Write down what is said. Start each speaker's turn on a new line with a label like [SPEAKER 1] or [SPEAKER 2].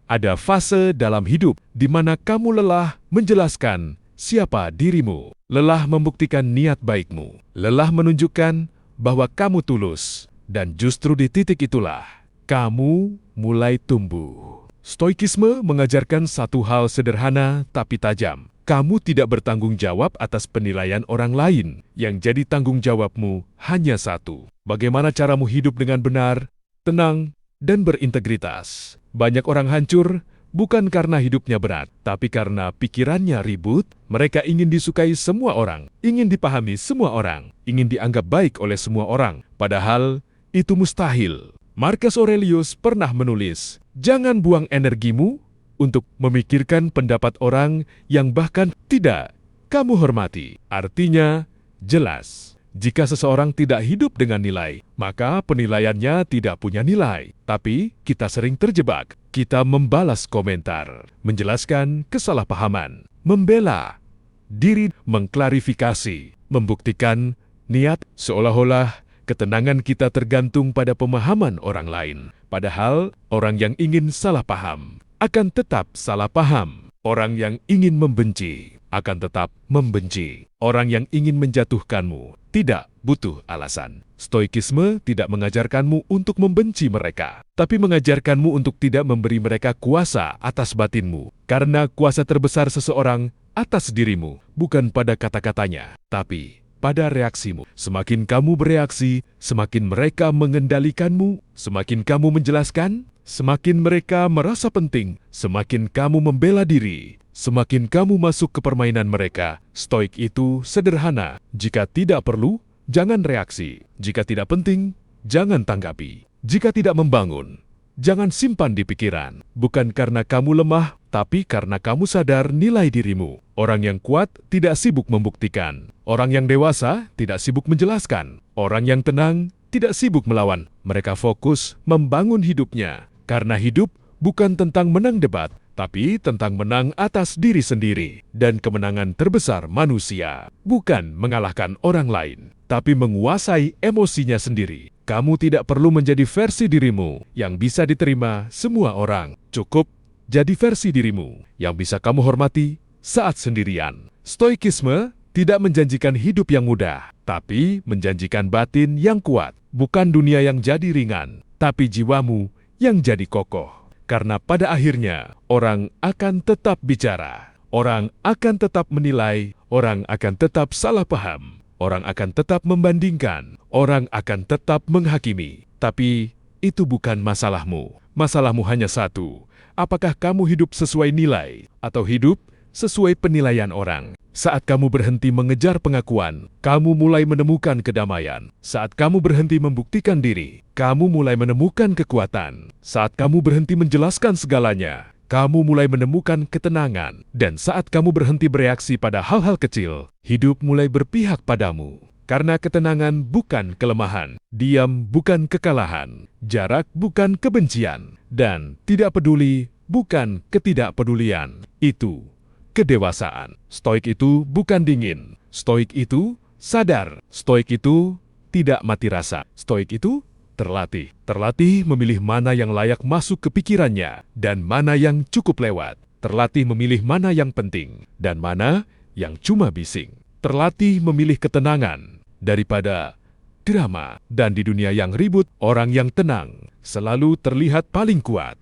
[SPEAKER 1] Ada fase dalam hidup di mana kamu lelah menjelaskan siapa dirimu, lelah membuktikan niat baikmu, lelah menunjukkan bahwa kamu tulus, dan justru di titik itulah kamu mulai tumbuh. Stoikisme mengajarkan satu hal sederhana tapi tajam. Kamu tidak bertanggung jawab atas penilaian orang lain. Yang jadi tanggung jawabmu hanya satu. Bagaimana caramu hidup dengan benar, tenang, dan berintegritas. Banyak orang hancur bukan karena hidupnya berat, tapi karena pikirannya ribut. Mereka ingin disukai semua orang, ingin dipahami semua orang, ingin dianggap baik oleh semua orang. Padahal itu mustahil. Marcus Aurelius pernah menulis, "Jangan buang energimu untuk memikirkan pendapat orang yang bahkan tidak kamu hormati." Artinya, jelas. Jika seseorang tidak hidup dengan nilai, maka penilaiannya tidak punya nilai. Tapi, kita sering terjebak. Kita membalas komentar, menjelaskan kesalahpahaman, membela diri, mengklarifikasi, membuktikan niat seolah-olah ketenangan kita tergantung pada pemahaman orang lain. Padahal, orang yang ingin salah paham akan tetap salah paham. Orang yang ingin membenci akan tetap membenci. Orang yang ingin menjatuhkanmu tidak butuh alasan. Stoikisme tidak mengajarkanmu untuk membenci mereka, tapi mengajarkanmu untuk tidak memberi mereka kuasa atas batinmu. Karena kuasa terbesar seseorang atas dirimu bukan pada kata-katanya, tapi pada reaksimu. Semakin kamu bereaksi, semakin mereka mengendalikanmu. Semakin kamu menjelaskan, semakin mereka merasa penting. Semakin kamu membela diri, semakin kamu masuk ke permainan mereka. Stoik itu sederhana. Jika tidak perlu, jangan reaksi. Jika tidak penting, jangan tanggapi. Jika tidak membangun, jangan simpan di pikiran. Bukan karena kamu lemah, tapi karena kamu sadar nilai dirimu. Orang yang kuat tidak sibuk membuktikan. Orang yang dewasa tidak sibuk menjelaskan. Orang yang tenang tidak sibuk melawan. Mereka fokus membangun hidupnya. Karena hidup bukan tentang menang debat, tapi tentang menang atas diri sendiri. Dan kemenangan terbesar manusia bukan mengalahkan orang lain, tapi menguasai emosinya sendiri. Kamu tidak perlu menjadi versi dirimu yang bisa diterima semua orang. Cukup jadi versi dirimu yang bisa kamu hormati saat sendirian. Stoikisme tidak menjanjikan hidup yang mudah, tapi menjanjikan batin yang kuat. Bukan dunia yang jadi ringan, tapi jiwamu yang jadi kokoh. Karena pada akhirnya, orang akan tetap bicara. Orang akan tetap menilai. Orang akan tetap salah paham. Orang akan tetap membandingkan. Orang akan tetap menghakimi. Tapi itu bukan masalahmu. Masalahmu hanya satu. Apakah kamu hidup sesuai nilai atau hidup sesuai penilaian orang? Saat kamu berhenti mengejar pengakuan, kamu mulai menemukan kedamaian. Saat kamu berhenti membuktikan diri, kamu mulai menemukan kekuatan. Saat kamu berhenti menjelaskan segalanya, kamu mulai menemukan ketenangan. Dan saat kamu berhenti bereaksi pada hal-hal kecil, hidup mulai berpihak padamu. Karena ketenangan bukan kelemahan, diam bukan kekalahan, jarak bukan kebencian, dan tidak peduli bukan ketidakpedulian. Itu kedewasaan. Stoik itu bukan dingin. Stoik itu sadar. Stoik itu tidak mati rasa. Stoik itu terlatih. Terlatih memilih mana yang layak masuk ke pikirannya dan mana yang cukup lewat. Terlatih memilih mana yang penting dan mana yang cuma bising. Terlatih memilih ketenangan daripada drama. Dan di dunia yang ribut, orang yang tenang selalu terlihat paling kuat.